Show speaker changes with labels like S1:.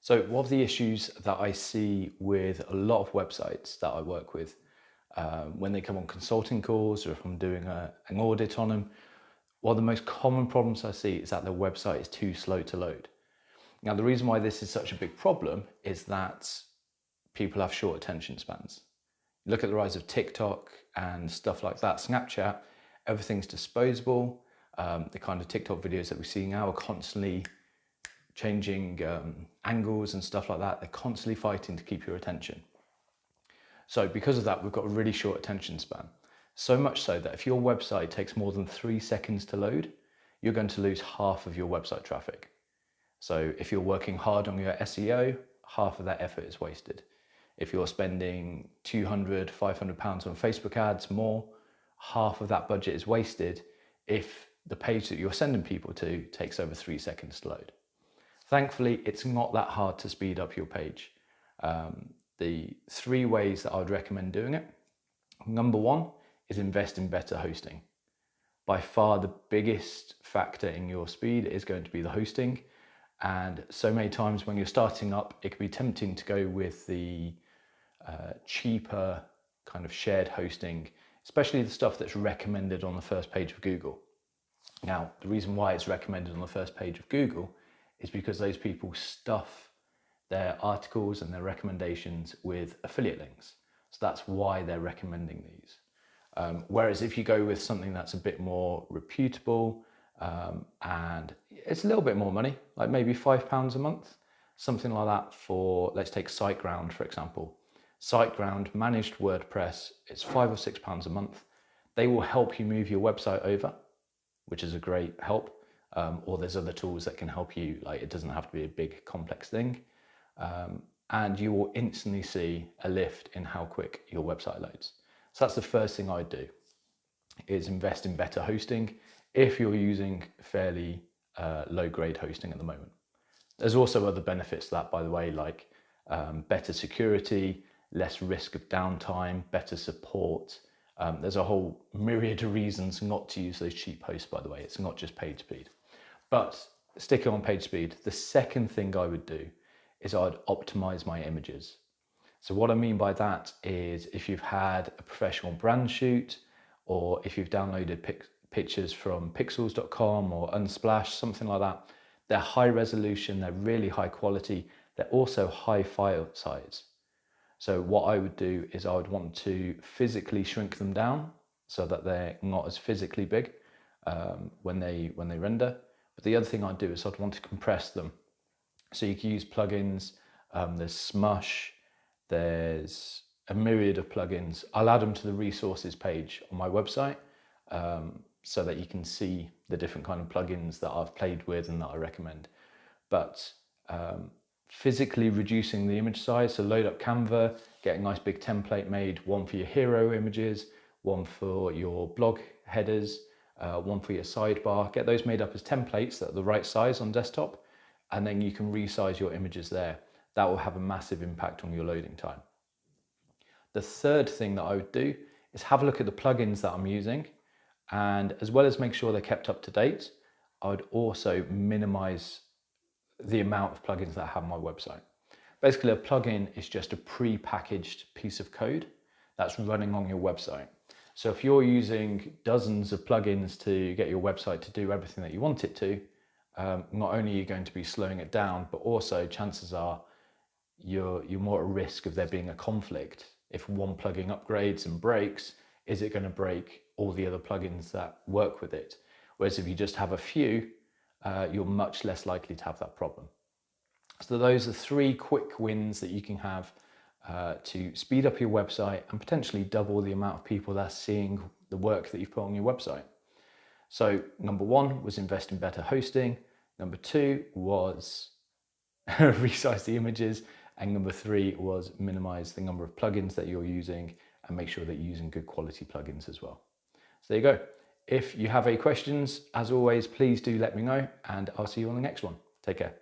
S1: So one of the issues that I see with a lot of websites that I work with, when they come on consulting calls or if I'm doing an audit on them, one of the most common problems I see is that their website is too slow to load. Now, the reason why this is such a big problem is that people have short attention spans. Look at the rise of TikTok and stuff like that, Snapchat, everything's disposable. The kind of TikTok videos that we see now are constantly changing angles and stuff like that. They're constantly fighting to keep your attention. So because of that, we've got a really short attention span. So much so that if your website takes more than 3 seconds to load, you're going to lose half of your website traffic. So if you're working hard on your SEO, half of that effort is wasted. If you're spending £200, £500 on Facebook ads more, half of that budget is wasted if the page that you're sending people to takes over 3 seconds to load. Thankfully, it's not that hard to speed up your page. The 3 ways that I would recommend doing it. Number 1 is invest in better hosting. By far the biggest factor in your speed is going to be the hosting. And so many times when you're starting up, it can be tempting to go with the cheaper kind of shared hosting, especially the stuff that's recommended on the first page of Google. Now, the reason why it's recommended on the first page of Google is because those people stuff their articles and their recommendations with affiliate links. So that's why they're recommending these. Whereas if you go with something that's a bit more reputable and it's a little bit more money, like maybe £5 a month, something like that for, let's take SiteGround for example. SiteGround managed WordPress, it's £5 or £6 a month. They will help you move your website over, which is a great help. Or there's other tools that can help you, like it doesn't have to be a big complex thing. And you will instantly see a lift in how quick your website loads. So that's the first thing I'd do, is invest in better hosting if you're using fairly low grade hosting at the moment. There's also other benefits to that, by the way, like better security, less risk of downtime, better support. There's a whole myriad of reasons not to use those cheap hosts, by the way. It's not just page speed. But sticking on page speed, the second thing I would do is I'd optimize my images. So what I mean by that is if you've had a professional brand shoot, or if you've downloaded pictures from pixels.com or Unsplash, something like that, they're high resolution, they're really high quality, they're also high file size. So what I would do is I would want to physically shrink them down so that they're not as physically big when they render. But the other thing I'd do is I'd want to compress them. So you can use plugins, there's Smush, there's a myriad of plugins. I'll add them to the resources page on my website so that you can see the different kind of plugins that I've played with and that I recommend. But physically reducing the image size, so load up Canva, get a nice big template made, one for your hero images, one for your blog headers, one for your sidebar, get those made up as templates that are the right size on desktop, and then you can resize your images there. That will have a massive impact on your loading time. The third thing that I would do is have a look at the plugins that I'm using, and as well as make sure they're kept up to date, I would also minimize the amount of plugins that I have on my website. Basically, a plugin is just a pre-packaged piece of code that's running on your website. So if you're using dozens of plugins to get your website to do everything that you want it to, not only are you going to be slowing it down, but also chances are you're more at risk of there being a conflict. If one plugin upgrades and breaks, is it going to break all the other plugins that work with it? Whereas if you just have a few, you're much less likely to have that problem. So those are 3 quick wins that you can have to speed up your website and potentially double the amount of people that are seeing the work that you've put on your website. So number 1 was invest in better hosting. Number 2 was resize the images. And number 3 was minimize the number of plugins that you're using and make sure that you're using good quality plugins as well. So there you go. If you have any questions, as always, please do let me know and I'll see you on the next one. Take care.